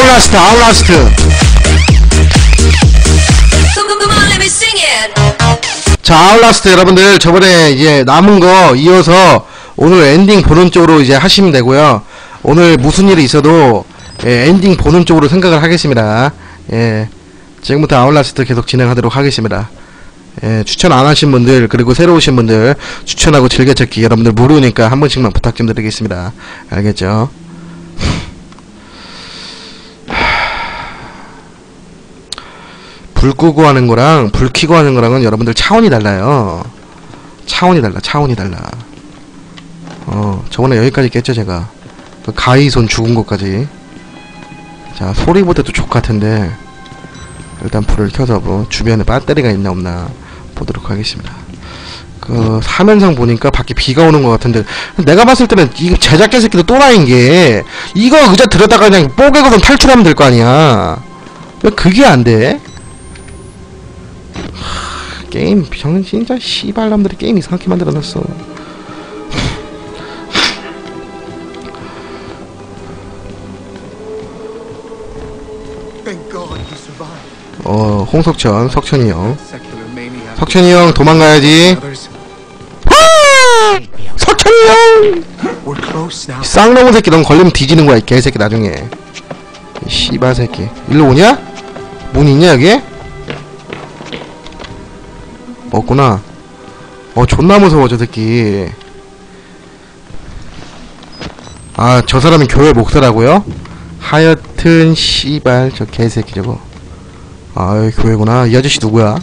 아웃라스트 아웃라스트. 자, 아웃라스트 여러분들 저번에 이제 남은 거 이어서 오늘 엔딩 보는 쪽으로 이제 하시면 되고요. 오늘 무슨 일이 있어도 엔딩 보는 쪽으로 생각을 하겠습니다. 지금부터 아웃라스트 계속 진행하도록 하겠습니다. 추천 안 하신 분들, 그리고 새로 오신 분들 추천하고 즐겨찾기 여러분들 무료니까 한 번씩만 부탁 좀 드리겠습니다. 알겠죠? 불 끄고 하는 거랑 불 켜고 하는 거랑은 여러분들 차원이 달라요. 차원이 달라. 저번에 여기까지 깼죠 제가. 그 가위손 죽은 것까지. 자, 소리보다도 족같은데 일단 불을 켜서 뭐 주변에 배터리가 있나 없나 보도록 하겠습니다. 그 화면상 보니까 밖에 비가 오는 것 같은데, 내가 봤을 때는 이거 제작자 새끼도 또라이인 게, 이거 의자 들었다가 그냥 뽀개고선 탈출하면 될 거 아니야. 왜 그게 안 돼? 게임 진짜 씨발놈들이 게임 이상하게 만들어놨어. 홍석천, 석천이 형. 석천이 형 도망가야지. 석천이 형! 쌍놈의 새끼, 넌 걸리면 뒤지는 거야 이 개새끼. 나중에 이 씨발 새끼. 일로 오냐? 문 있냐 여기? 없구나. 존나 무서워 저 새끼. 아, 저 사람이 교회 목사라고요? 하여튼 씨발 저 개새끼 저거. 아, 여기 교회구나. 이 아저씨 누구야?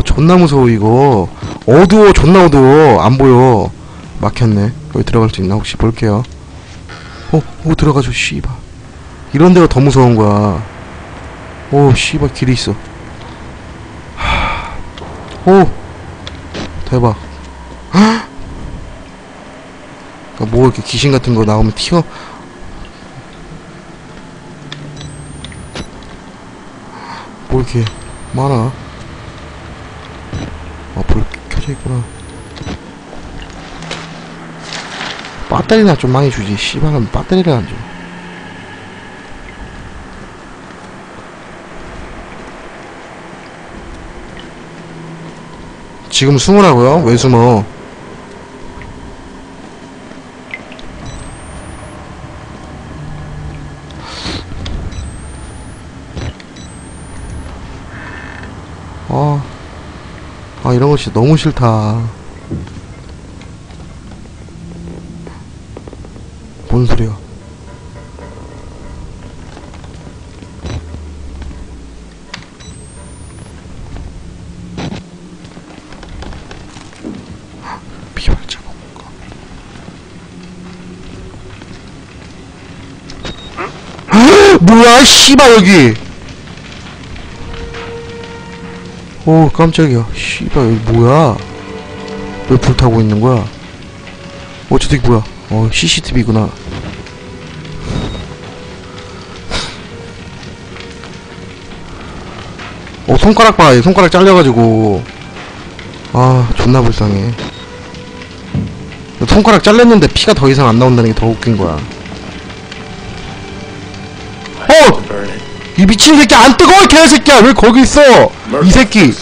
존나 무서워 이거. 어두워, 존나 어두워. 안 보여. 막혔네. 여기 들어갈 수 있나 혹시 볼게요. 들어가죠 씨발. 이런 데가 더 무서운 거야. 씨발 길이 있어. 대박. 뭐 이렇게 귀신 같은 거 나오면 튀어. 뭐 이렇게 많아. 불 켜져 있구나. 배터리나 좀 많이 주지. 씨발은 배터리를 안 줘. 지금 숨으라고요? 왜 숨어? 이런 거 진짜 너무 싫다. 뭔 소리야? 비발자 뭐야 씨발 여기. 깜짝이야. 씨발 여기 뭐야? 왜 불타고 있는 거야? 저 새끼 뭐야? CCTV구나. 손가락 봐. 얘 손가락 잘려가지고. 존나 불쌍해. 손가락 잘렸는데 피가 더 이상 안 나온다는 게 더 웃긴 거야. 이 미친 새끼 안 뜨거워 이 개새끼야. 왜 거기 있어 이 새끼.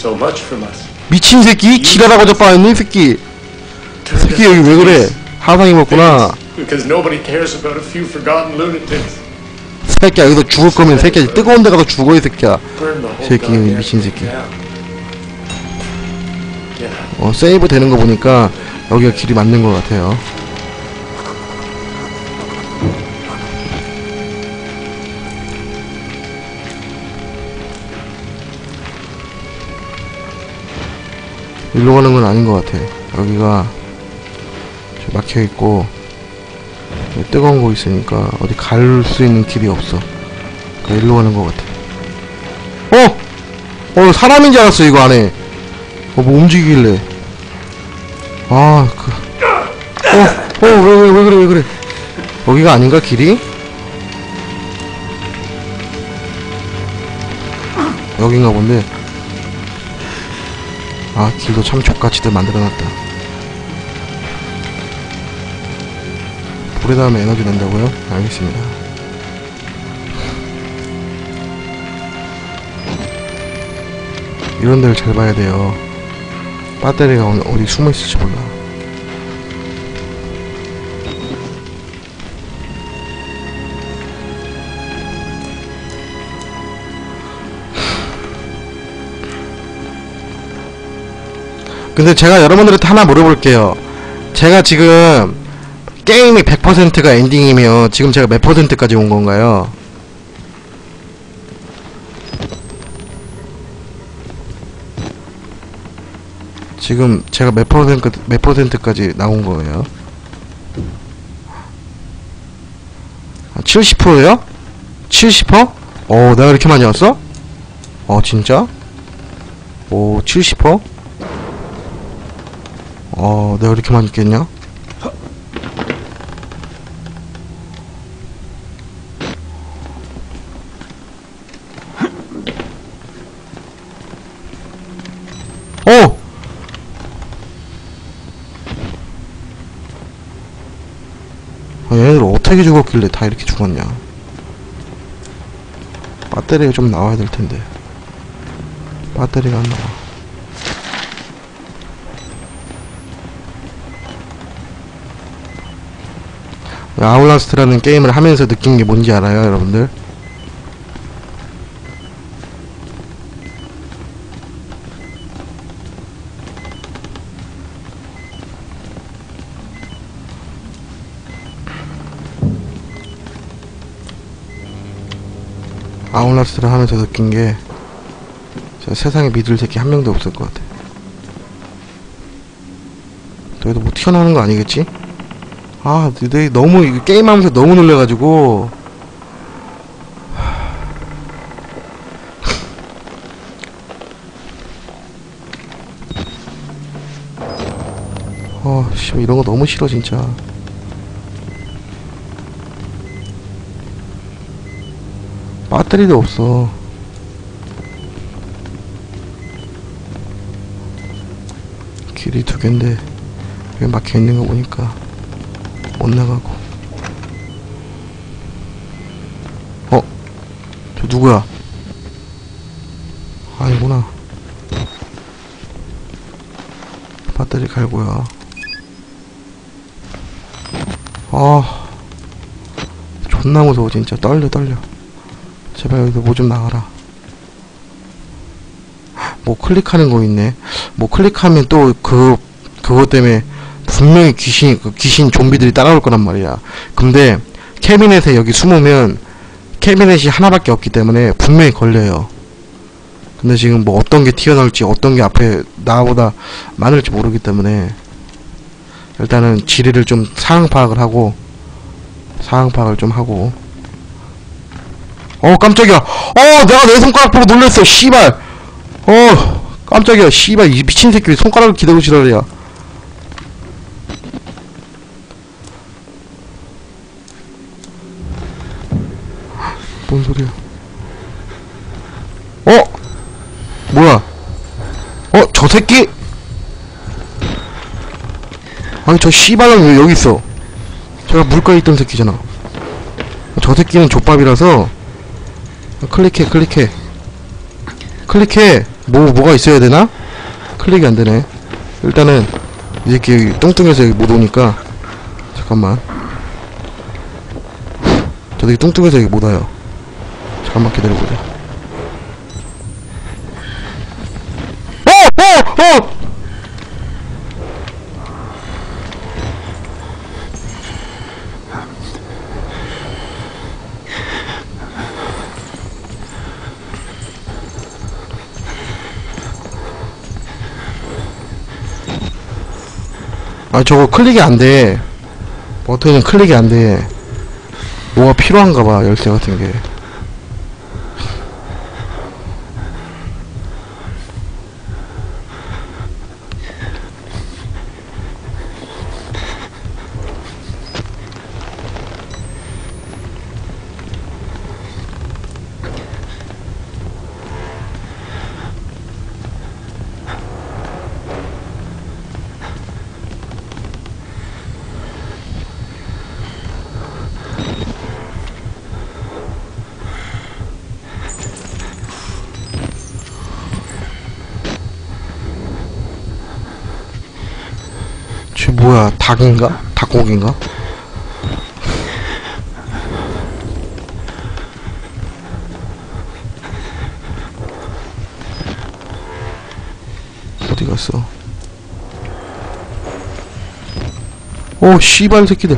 미친 새끼. 지랄하고 자빠졌네 이 새끼. 새끼 여기 왜 그래? 하상 입었구나. 새끼야 여기서 죽을 거면 새끼야 뜨거운 데 가서 죽어 이 새끼야. 새끼 미친 새끼. 세이브 되는 거 보니까 여기가 길이 맞는 것 같아요. 일로 가는 건 아닌 것 같아. 여기가 막혀있고 뜨거운 거 있으니까 어디 갈 수 있는 길이 없어. 그러니까 일로 가는 것 같아. 사람인 줄 알았어 이거 안에. 뭐 움직이길래. 왜 그래. 여기가 아닌가 길이? 여긴가 본데. 길도 참 족같이들 만들어놨다. 불에 닿으면 에너지 낸다고요? 알겠습니다. 이런 데를 잘 봐야 돼요. 배터리가 어디 숨어 있을지 몰라. 근데 제가 여러분들한테 하나 물어볼게요. 제가 지금 게임이 100%가 엔딩이면 지금 제가 몇 %까지 온 건가요? 지금 제가 몇 %까지 나온 거예요? 70%요? 70%? 내가 이렇게 많이 왔어? 진짜? 70%? 내가 이렇게 많이 깼냐? 얘네들 어떻게 죽었길래 다 이렇게 죽었냐? 배터리가 좀 나와야 될 텐데. 배터리가 안 나와. 아울라스트라는 게임을 하면서 느낀 게 뭔지 알아요, 여러분들? 아울라스트를 하면서 느낀 게 세상에 믿을 새끼 한 명도 없을 것 같아. 너희도 뭐 튀어나오는 거 아니겠지? 너희 너무 게임하면서 너무 놀래가지고 이런 거 너무 싫어 진짜. 배터리도 없어. 길이 2개인데 여기 막혀있는 거 보니까 못 나가고. 저 누구야? 아니구나. 배터리 갈고요. 존나 무서워 진짜. 떨려. 제발 여기서 뭐 좀 나가라. 뭐 클릭하는 거 있네. 뭐 클릭하면 또 그것 때문에 분명히 귀신 좀비들이 따라올 거란 말이야. 근데 캐비넷에 여기 숨으면 캐비넷이 하나밖에 없기 때문에 분명히 걸려요. 근데 지금 뭐 어떤 게 튀어나올지 어떤 게 앞에 나보다 많을지 모르기 때문에 일단은 지리를 좀 상황 파악을 좀 하고. 깜짝이야. 내가 내 손가락 보고 놀랬어. 씨발. 깜짝이야. 씨발 이 미친 새끼 왜 손가락을 기대고 지랄이야. 뭔 소리야? 뭐야? 저 새끼? 아니 저 씨발은 왜 여기 있어? 제가 물가에 있던 새끼잖아. 저 새끼는 족밥이라서. 클릭해. 뭐가 있어야 되나? 클릭이 안 되네. 일단은 이 새끼 여기 뚱뚱해서 여기 못 오니까 잠깐만. 저 새끼 뚱뚱해서 여기 못 와요. 잠깐만 기다려보자. 저거 클릭이 안 돼. 버튼은 클릭이 안 돼. 뭐가 필요한가 봐, 열쇠 같은 게. 뭐야, 닭인가? 닭고기인가? 어디 갔어? 오, 씨발 새끼들.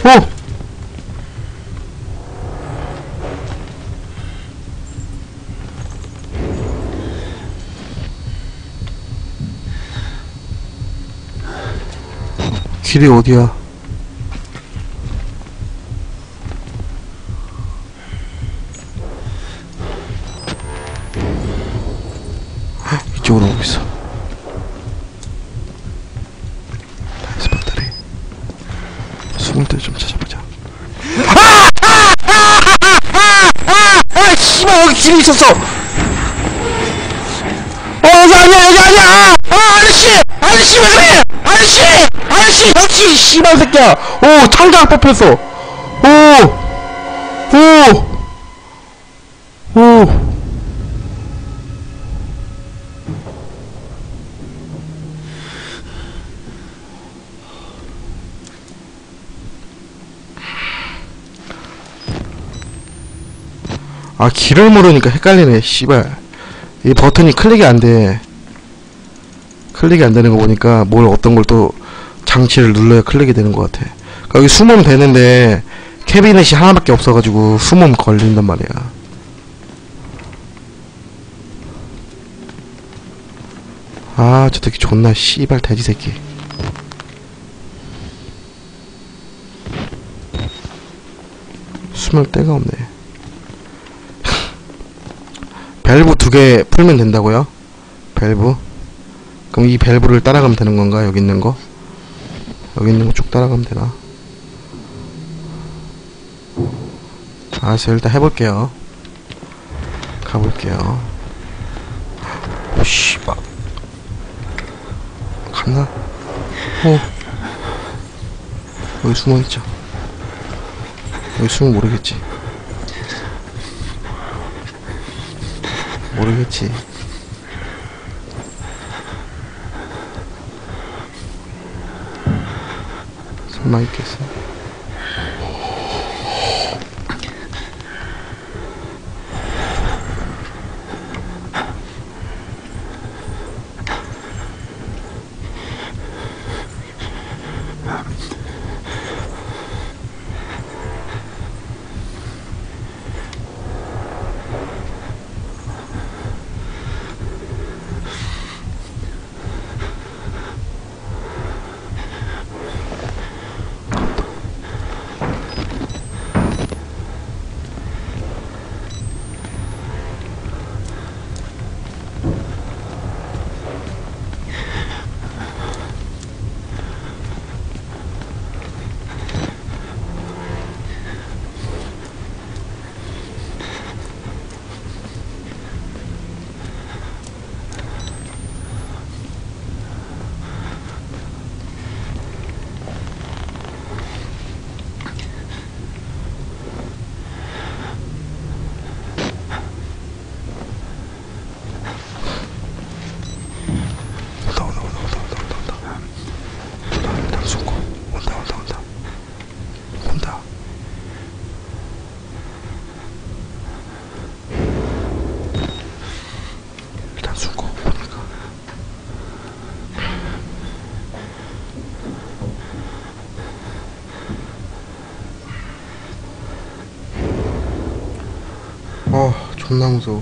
오! 길이 어디야? 이쪽으로 오고 있어. 다이스 배터리. 숨을 때 좀 찾아보자. 아, 씨발, 여기 길이 있었어! 여기 아니야, 여기 아니야! 아저씨! 아저씨, 왜 그래! 아저씨! 아저씨! 역시, 씨발 새끼야! 오, 창작 뽑혔어! 오! 아, 길을 모르니까 헷갈리네, 씨발. 이 버튼이 클릭이 안 돼. 클릭이 안 되는 거 보니까 뭘 어떤 걸 또 장치를 눌러야 클릭이 되는 것 같아. 그러니까 여기 숨으면 되는데 캐비넷이 하나밖에 없어가지고 숨으면 걸린단 말이야. 아, 저 새끼 존나 씨발 돼지 새끼. 숨을 데가 없네. 밸브 2개 풀면 된다고요? 밸브? 그럼 이 밸브를 따라가면 되는 건가? 여기 있는 거? 여기 있는 거 쭉 따라가면 되나? 알았어요. 일단 해볼게요. 가볼게요. 오, 씨발. 갔나? 여기 숨어있죠. 여기 숨으면 모르겠지. 모르겠지. 설마 있겠어? 존나 무서워.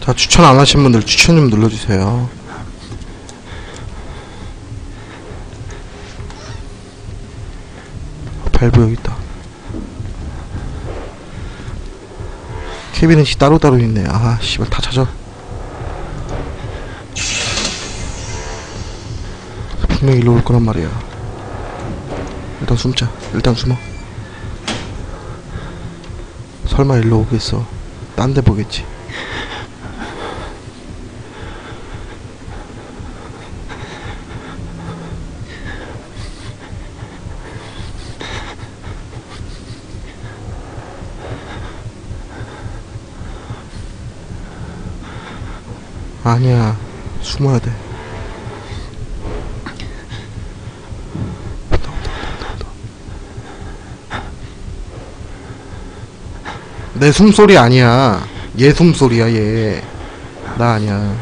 자, 추천 안 하신 분들 추천 좀 눌러주세요. 밸브 여기 있다. 캐비닛이 따로따로 있네. 아 씨발 다 찾아. 분명히 일로 올 거란 말이야. 일단 숨자. 일단 숨어. 설마 일로 오겠어. 딴 데 보겠지. 아니야. 숨어야 돼. 내 숨소리 아니야. 얘 숨소리야 얘. 나 아니야.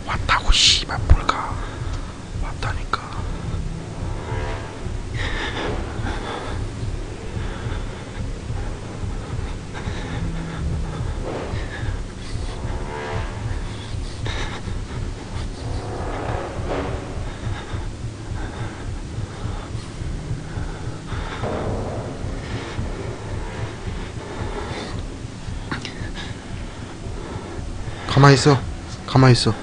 왔다고 씨발 뭘까. 왔다니까. 가만히 있어. 가만히 있어.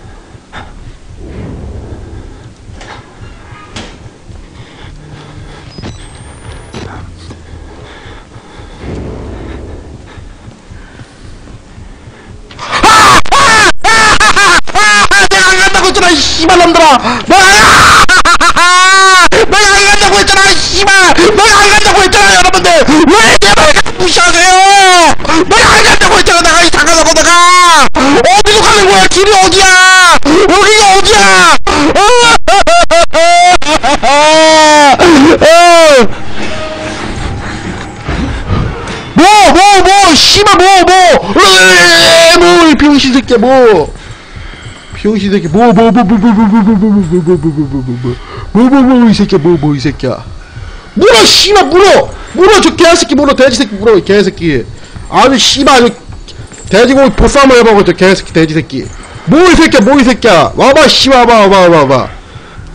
내가 안 간다고 했잖아 이 씨발 놈들아. 내가 안 간다고 했잖아 이 씨발. 내가 안 간다고 했잖아 여러분들. 왜 내 말 무시하세요. 내가 안 간다고 했잖아. 내가 이 잠깐하고 내가 어디로 가는 거야. 길이 어디야. 여기가 어디야. 씨발 이 병신 새끼야 병신 새끼 이 새끼야 이 새끼야 물어 씨발 물어 저 개새끼 물어 돼지 새끼 물어 개새끼 아주 씨발 아주 돼지고기 보쌈 한번 해봐고 저 개새끼 돼지 새끼 이 새끼야 이 새끼야 와봐 씨발 와봐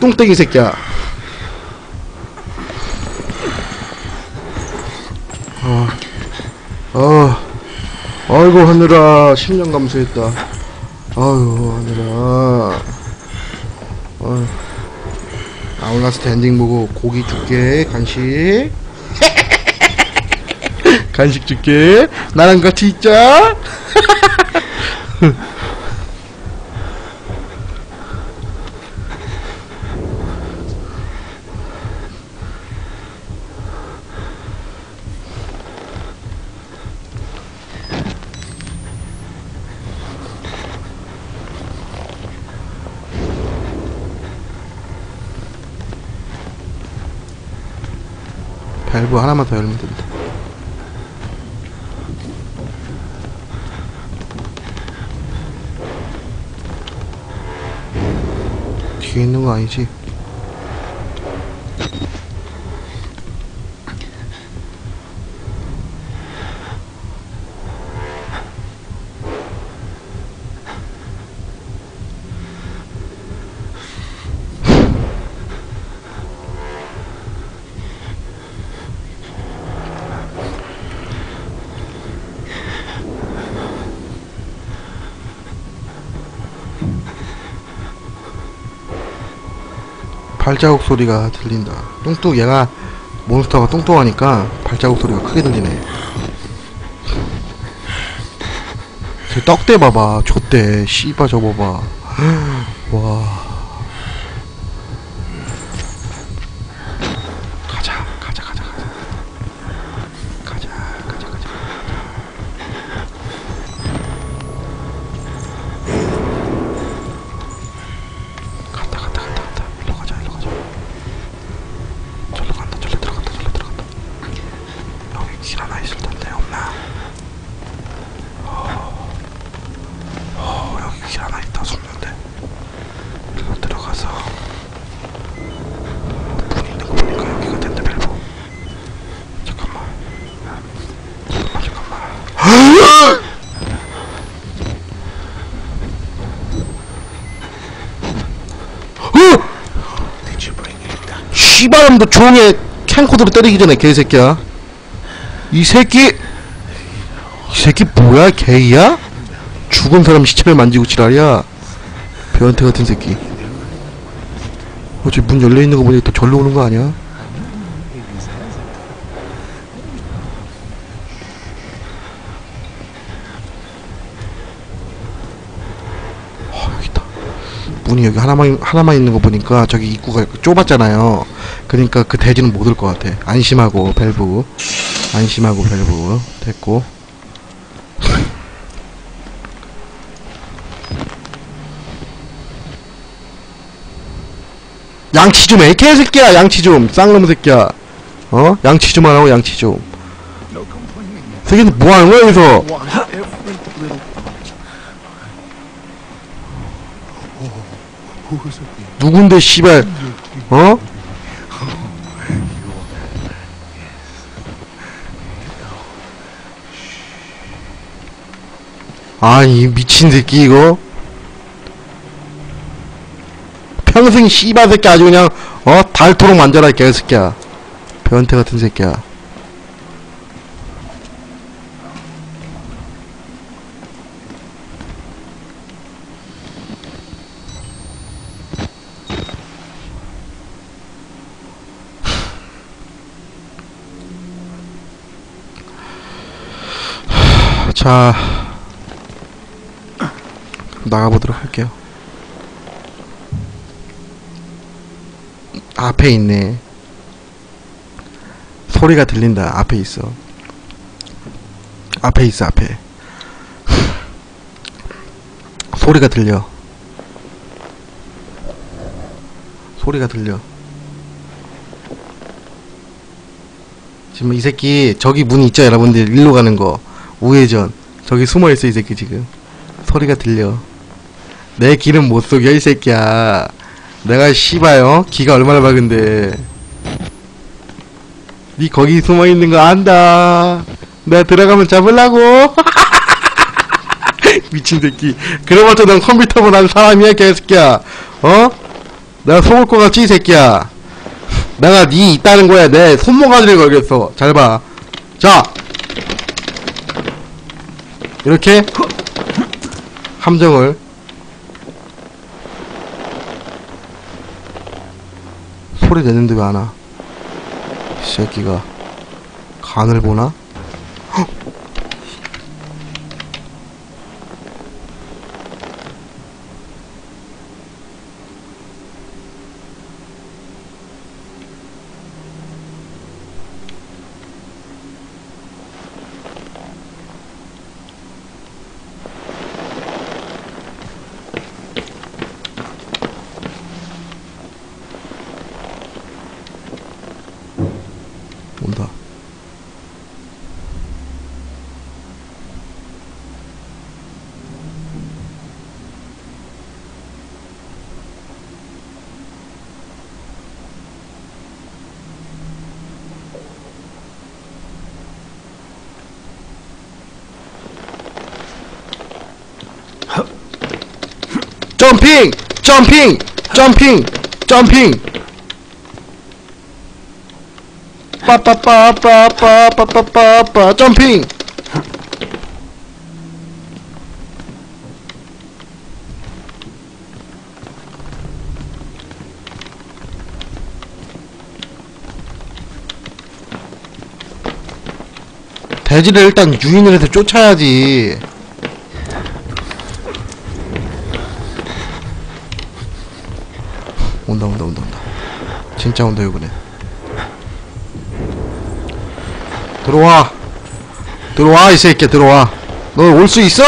똥땡이 새끼야 아이고 하늘아 10년 감수했다. 아유 하늘아. 아울라스트 엔딩 보고 고기 줄게. 간식 간식 줄게. 나랑 같이 있자. 밸브 하나만 더 열면 된다. 뒤에 있는 거 아니지? 발자국 소리가 들린다. 얘가 몬스터가 뚱뚱하니까 발자국 소리가 크게 들리네. 저 떡대 봐봐. 좆대 씨발 저거 봐. 와. 가자. 길 하나 있을 텐데 없나? 여기 길 하나 있다. 숨는데 씨발놈도 종에 캠코더로 때리기 전에 개새끼야. 이 새끼 뭐야? 개이야? 죽은 사람 시체를 만지고 지랄이야. 변태 같은 새끼. 어째 문 열려있는 거 보니 또 절로 오는 거 아니야? 여기 있다. 문이 여기 하나만 있는 거 보니까 저기 입구가 좁았잖아요. 그러니까 그 대지는 못 올 것 같아. 안심하고 밸브 됐고. 양치 좀 해, 개새끼야. 양치 좀, 쌍놈 새끼야. 양치 좀 하라고. 양치 좀. 새끼는 뭐 하는 거야 여기서? 누군데 씨발? 아니 미친 새끼 이거. 평생 씨발 새끼 아주 그냥 닳도록 만져라 개새끼야. 변태 같은 새끼야. 자, 나가보도록 할게요. 앞에 있네. 소리가 들린다. 앞에 있어. 앞에. 소리가 들려. 지금 이 새끼 저기 문 있죠 여러분들. 일로 가는 거 우회전. 저기 숨어있어 이 새끼 지금. 소리가 들려. 내 길은 못 속여 이 새끼야. 내가 씨발 기가 얼마나 밝은데. 니 거기 숨어있는 거 안다. 내가 들어가면 잡으려고. 미친 새끼. 그래봤자 넌 컴퓨터보다 난 사람이야 개새끼야. 내가 속을 거 같지 이 새끼야. 내가 니 있다는 거야. 내 손모가지를 걸겠어. 잘 봐. 자, 이렇게 함정을. 소리 내는데 왜 안 와? 이 새끼가 간을 보나? 헉! 온다. 점핑! 점핑! 점핑! 점핑! 빠빠빠빠빠빠빠빠빠 점핑! 돼지를 일단 유인을 해서 쫓아야지. 온다. 진짜 온다 이번에. 들어와 이 새끼야. 들어와. 너 올 수 있어?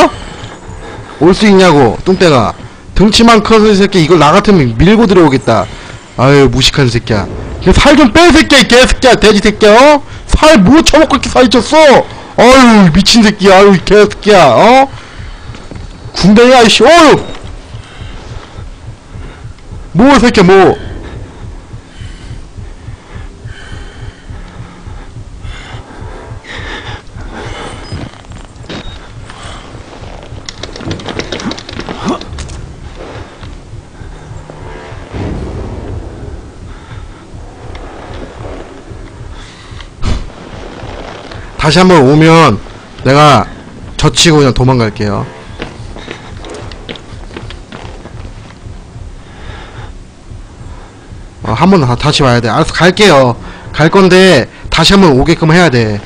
올 수 있냐고 뚱땡아. 등치만 커서 이 새끼 이걸 나 같으면 밀고 들어오겠다. 아유 무식한 새끼야. 살 좀 빼 새끼야 이 개새끼야. 돼지 새끼야. 살 뭐 처먹고 이렇게 살이 쪘어. 아유 미친 새끼야. 아유 개새끼야. 군대야 이씨. 어휴 뭐 새끼야 뭐. 다시 한번 오면 내가 젖히고 그냥 도망갈게요. 한번 다시 와야 돼. 알았어, 갈게요. 갈 건데 다시 한번 오게끔 해야 돼.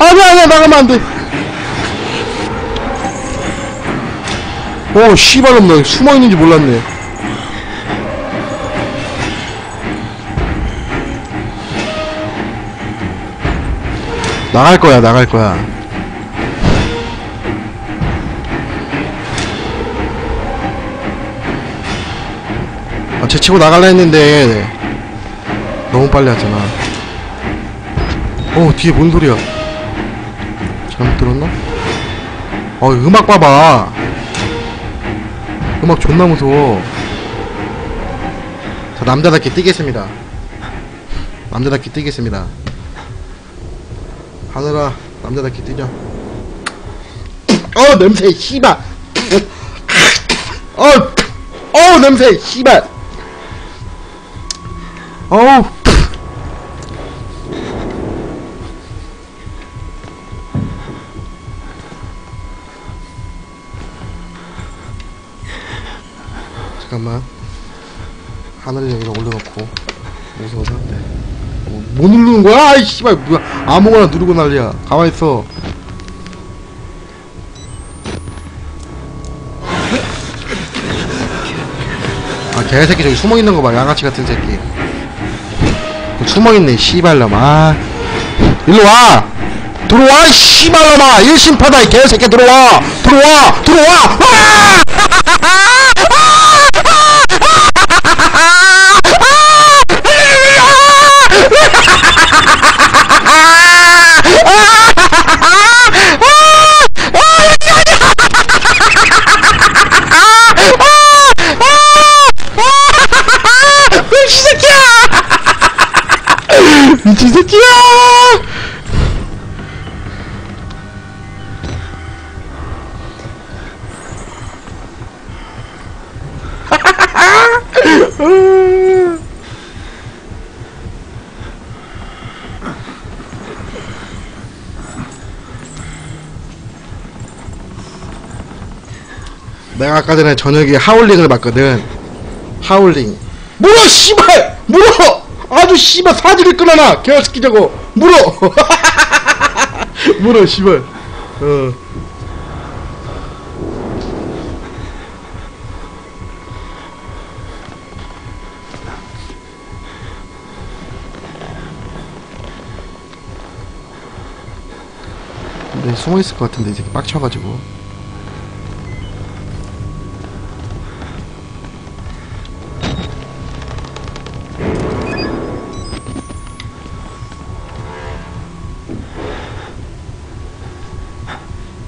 아니야, 나가면 안 돼. 씨발놈, 나 숨어있는지 몰랐네. 나갈 거야. 제치고 나갈라 했는데 너무 빨리 왔잖아. 뒤에 뭔 소리야? 잘못 들었나? 음악 봐봐. 음악 존나 무서워. 자, 남자답게 뛰겠습니다. 하늘아, 남자답게 뛰자. 냄새, 씨발. 냄새, 씨발. 잠깐만. 하늘을 여기다 올려놓고. 무서워서. 뭐 누르는 거야? 아이, 씨발. 뭐야. 아무거나 누르고 난리야. 가만있어. 개새끼 저기 숨어있는 거 봐. 양아치 같은 새끼. 숨어있네, 씨발놈. 일로와! 들어와, 씨발놈아! 일심파다, 이 개새끼. 들어와! 미친 새끼야! 내가 아까 전에 저녁에 하울링을 봤거든. 하울링. 물어, 씨발! 물어! 아주 씨발 사지를 끊어놔! 개새끼 저거! 물어! 물어, 씨발. 근데 숨어있을 것 같은데, 이 새끼 빡쳐가지고.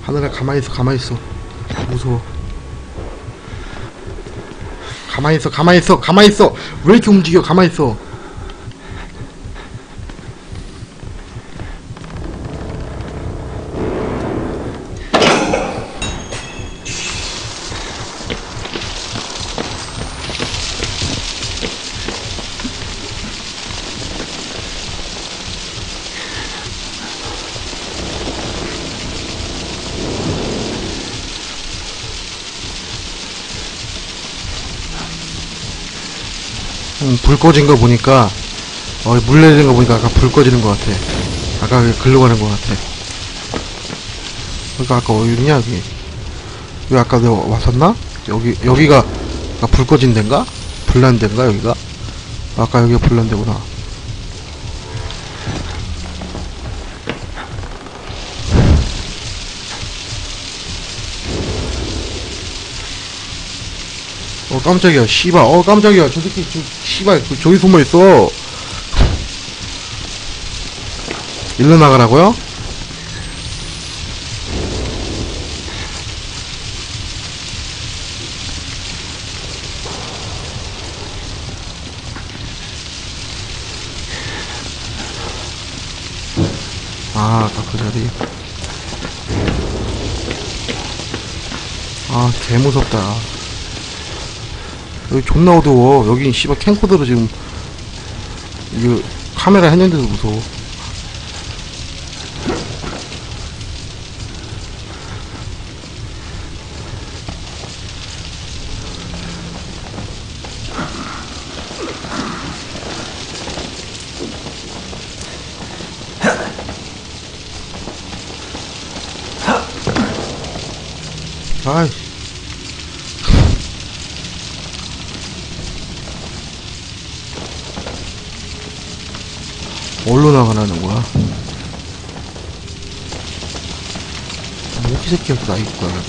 하늘아, 가만있어. 무서워. 가만있어. 왜 이렇게 움직여? 가만있어. 불 꺼진 거 보니까 물 내리는 거 보니까 아까 불 꺼지는 거 같아. 아까 글로 가는 거 같아. 그러니까 아까 어디냐 여기. 여기 아까 내가 왔었나? 여기가 아까 불 꺼진 데인가? 불난 데인가 여기가? 아까 여기가 불난 데구나. 깜짝이야, 씨발. 깜짝이야. 저 새끼, 씨발, 저기 숨어있어. 일로 나가라고요? 아까 그 자리. 아, 개무섭다. 여기 존나 어두워. 여기 씨발 캠코더로 지금 이거 카메라 했는데도 무서워. 아이. 어디로 나가라는 거야? 모기 새끼가 또 나 있고 가야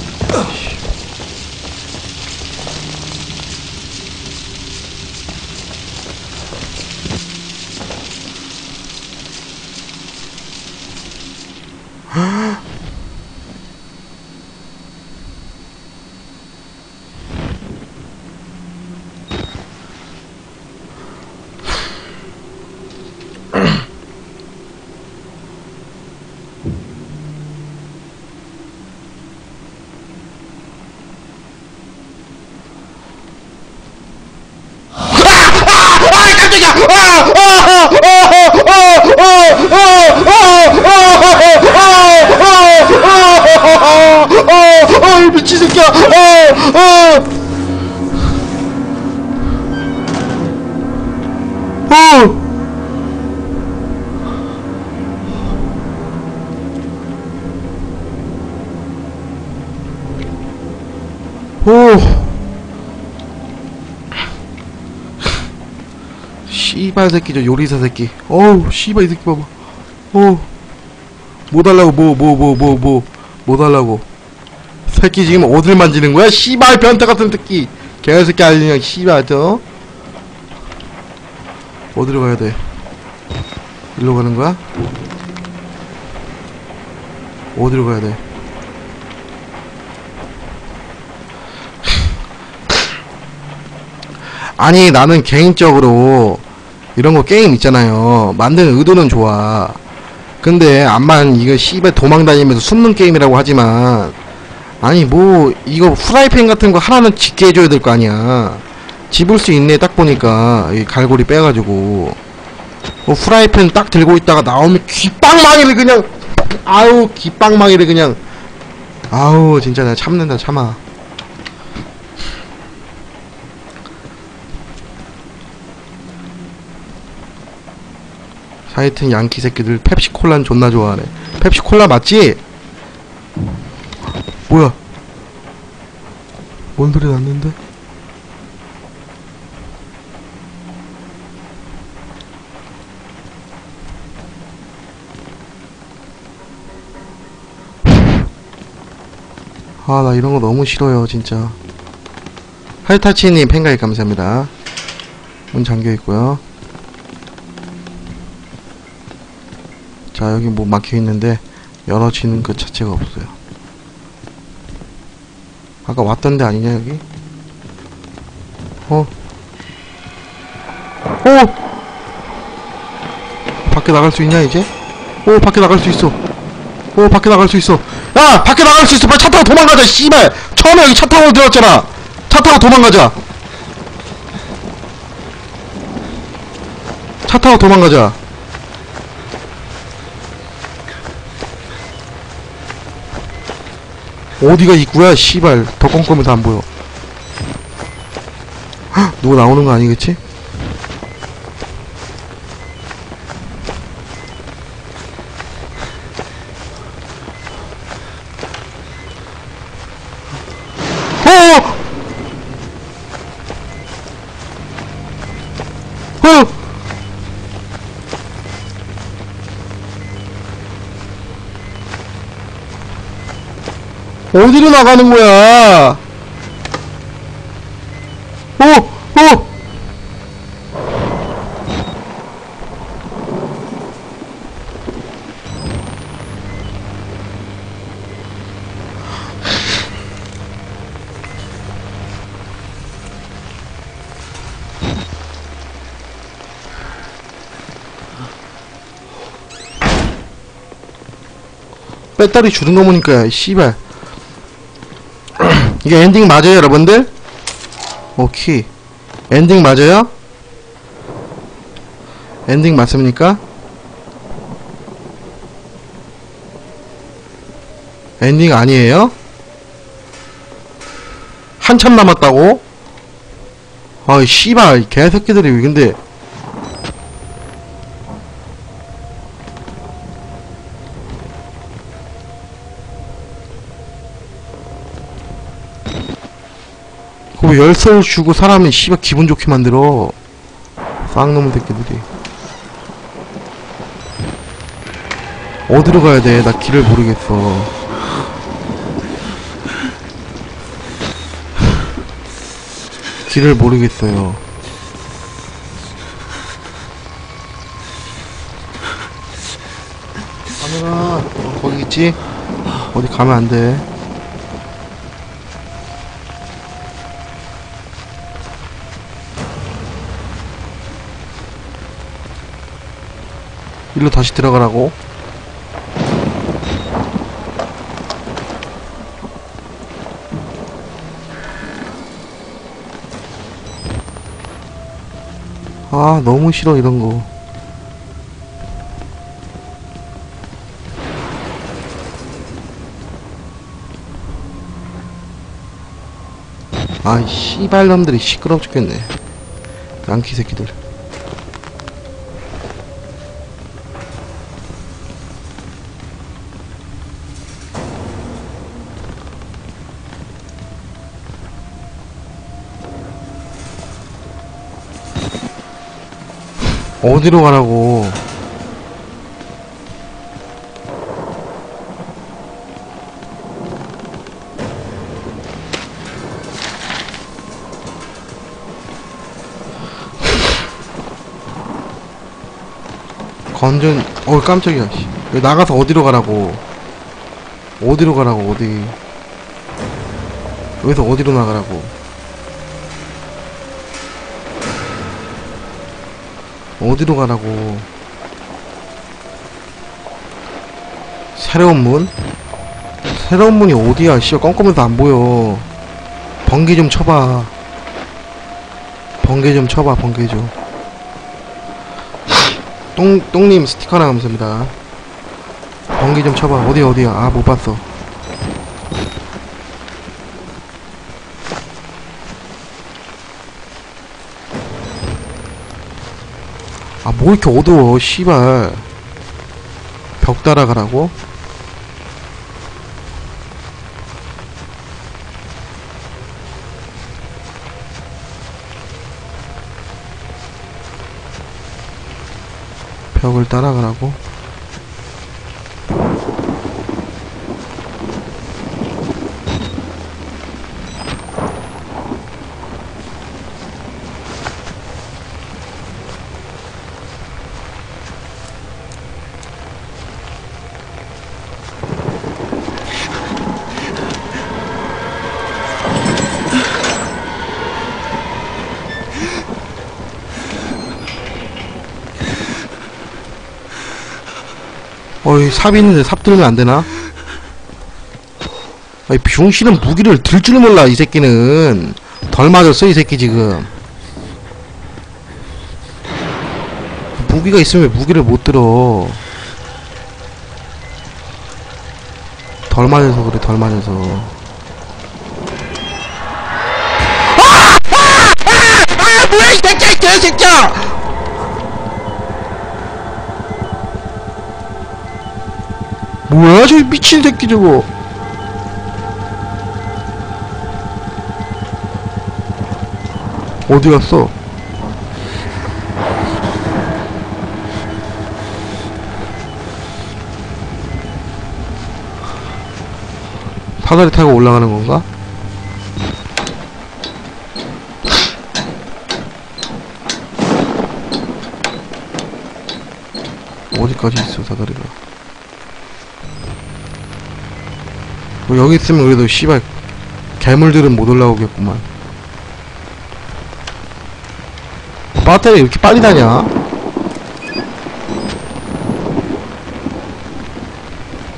미친 새끼야! 씨발 새끼, 저 요리사 새끼. 어우, 씨발 이 새끼 봐봐. 뭐 달라고, 뭐 달라고. 새끼 지금 어딜 만지는 거야? 씨발 변태 같은 새끼. 개새끼 아니냐, 씨발, 저. 어디로 가야 돼? 일로 가는 거야? 어디로 가야 돼? 아니, 나는 개인적으로 이런 거 게임 있잖아요. 만드는 의도는 좋아. 근데 암만 이거 씨발 도망다니면서 숨는 게임이라고 하지만, 아니 뭐 이거 후라이팬 같은 거 하나는 짓게 해줘야 될 거 아니야. 집을 수 있네. 딱 보니까 이 갈고리 빼가지고 후라이팬 딱 들고 있다가 나오면 귓방망이를 그냥, 아우 귓방망이를 그냥, 아우 진짜 내가 참는다 참아. 하여튼 양키 새끼들 펩시콜라는 존나 좋아하네. 펩시콜라 맞지? 뭐야? 뭔 소리 났는데? 아, 나 이런 거 너무 싫어요 진짜. 하이타치님 팬가입 감사합니다. 문 잠겨있고요. 자, 여기 뭐 막혀있는데 열어지는 것 자체가 없어요. 아까 왔던 데 아니냐 여기? 밖에 나갈 수 있냐 이제? 밖에 나갈 수 있어. 밖에 나갈 수 있어. 야! 밖에 나갈 수 있어. 빨리 차 타고 도망가자 씨발. 처음에 여기 차 타고 들어왔잖아. 차 타고 도망가자. 차 타고 도망가자. 어디가 입구야 씨발. 더 꼼꼼해서 안 보여. 헉, 누구 나오는 거 아니겠지? 어디로 나가는 거야? 배터리 줄은 거 보니까 씨발 이게 엔딩 맞아요 여러분들? 오케이. 엔딩 맞아요? 엔딩 맞습니까? 엔딩 아니에요? 한참 남았다고? 아이 씨발 개새끼들이. 근데 왜 열쇠를 주고 사람이 씨발 기분 좋게 만들어. 쌍놈의 새끼들이. 어디로 가야 돼? 나 길을 모르겠어. 길을 모르겠어요. 카메라 거기 있지? 어디 가면 안 돼. 일로 다시 들어가라고. 아 너무 싫어 이런거. 아이 씨발놈들이 시끄러워 죽겠네. 양키 새끼들. 어디로 가라고. 건전. 깜짝이야. 씨. 나가서 어디로 가라고. 어디로 가라고. 어디. 여기서 어디로 나가라고. 어디로 가라고. 새로운 문? 새로운 문이 어디야. 씨발 껌껌해서 안 보여. 번개 좀 쳐봐. 번개 좀 쳐봐. 번개 좀. 똥님 스티커 하나 감사합니다. 번개 좀 쳐봐. 어디야. 아 못 봤어. 아 뭐 이렇게 어두워 씨발. 벽 따라가라고? 벽을 따라가라고? 어이 삽 있는데 삽 들으면 안되나? 아이 병신은 무기를 들 줄 몰라. 이 새끼는 덜 맞았어 이 새끼 지금. 무기가 있으면 왜 무기를 못 들어. 덜 맞아서 그래. 덜 맞아서. 뭐야 이 새끼야 이 개새끼야. 뭐야 저 미친 새끼 저거. 어디 갔어? 사다리 타고 올라가는 건가? 어디까지 있어 사다리가. 뭐 여기 있으면 그래도 씨발 괴물들은 못 올라오겠구만. 배터리 이렇게 빨리 다냐?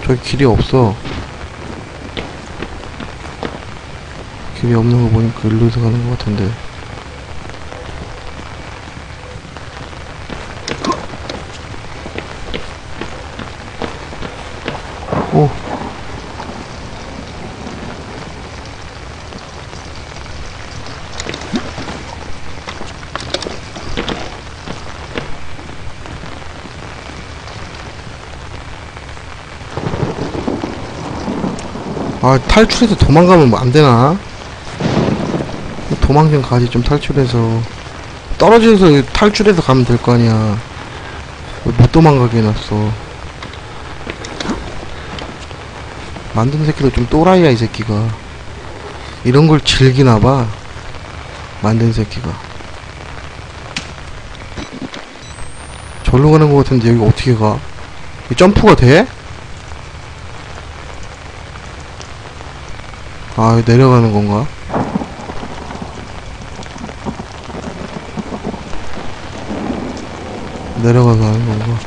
저기 길이 없어. 집에 없는 거 보니까 일로서 가는 것 같은데. 오. 아, 탈출해서 도망가면 뭐 안 되나? 도망 좀 가지, 좀 탈출해서. 떨어져서 탈출해서 가면 될 거 아니야. 왜 못 도망가게 해놨어. 만든 새끼도 좀 또라이야, 이 새끼가. 이런 걸 즐기나봐. 만든 새끼가. 절로 가는 것 같은데, 여기 어떻게 가? 이 점프가 돼? 아, 여기 내려가는 건가? 내려가서 하는 건가?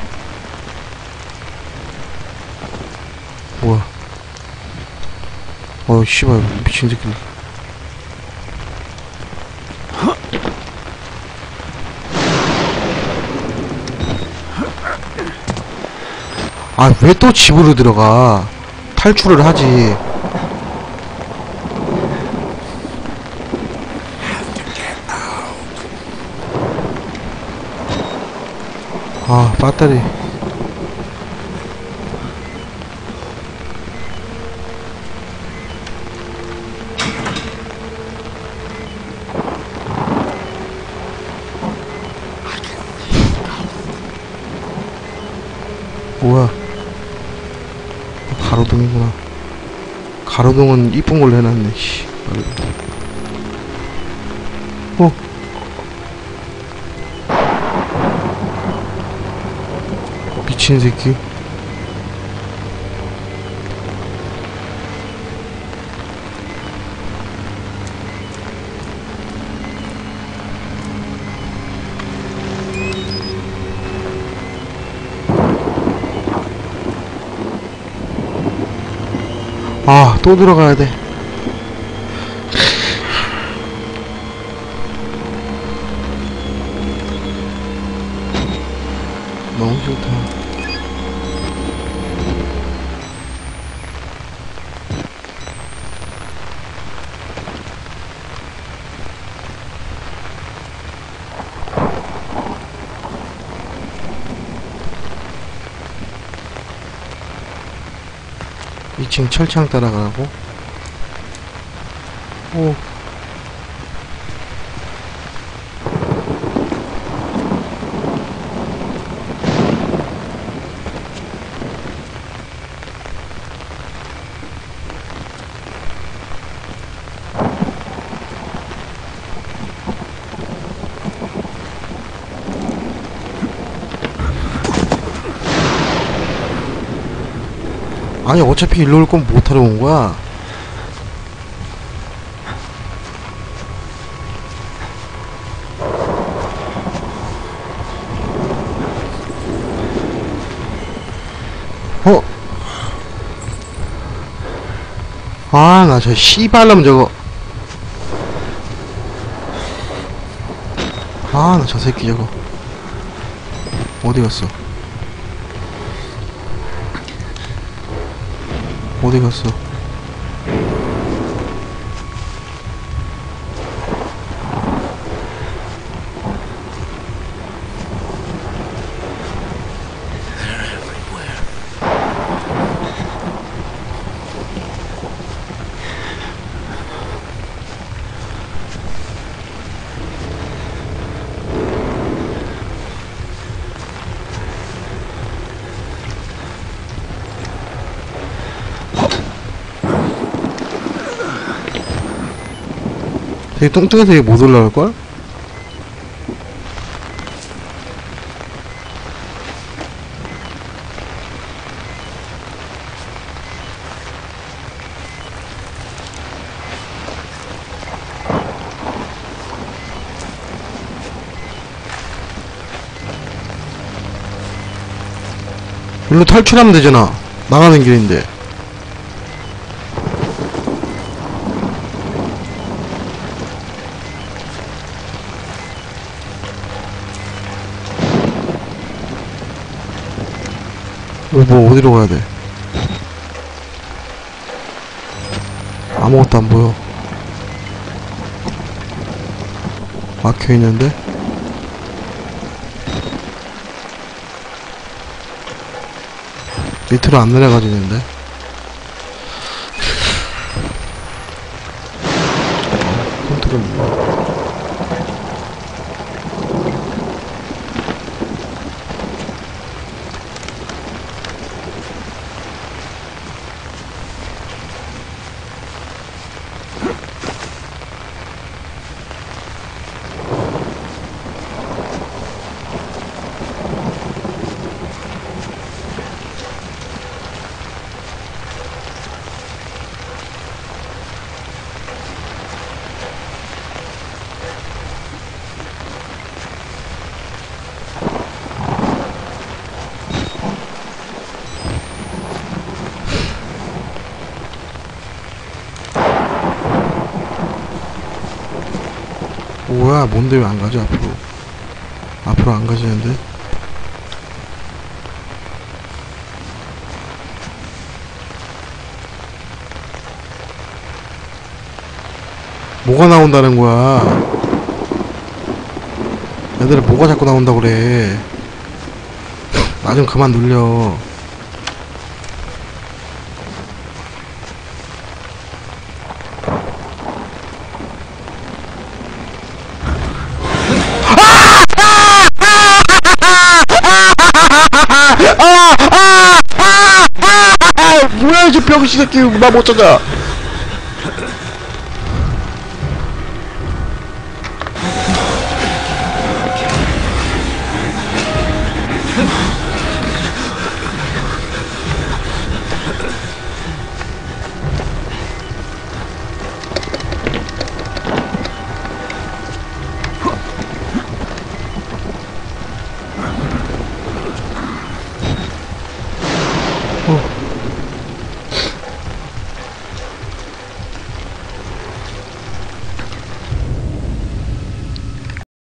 뭐야? 씨발, 미친 새끼들. 아, 왜 또 집으로 들어가? 탈출을 하지. 아, 배터리. 뭐야? 가로등이구나. 가로등은 이쁜 걸로 해놨네, 씨. 어? 미친 새끼. 아, 또 들어가야 돼. 너무 싫다. 2층 철창 따라가라고? 오. 아니, 어차피 일로 올 건 못 하러 온 거야. 어? 아, 나 저 씨발놈 저거. 아, 나 저 새끼 저거. 어디 갔어? 어디 갔어? 되게 뚱뚱해서 얘 못 올라갈걸? 일로 탈출하면 되잖아. 나가는 길인데. 뭐 어디로 가야 돼? 아무것도 안 보여. 막혀 있는데? 밑으로 안 내려가지는데? 컨트롤 눌러. 뭐야, 뭔데 왜 안 가지, 앞으로? 앞으로 안 가지는데? 뭐가 나온다는 거야? 얘들아, 뭐가 자꾸 나온다고 그래? 나 좀 그만 눌려. 뭐야, 이 병신 새끼, 나 못 찾아.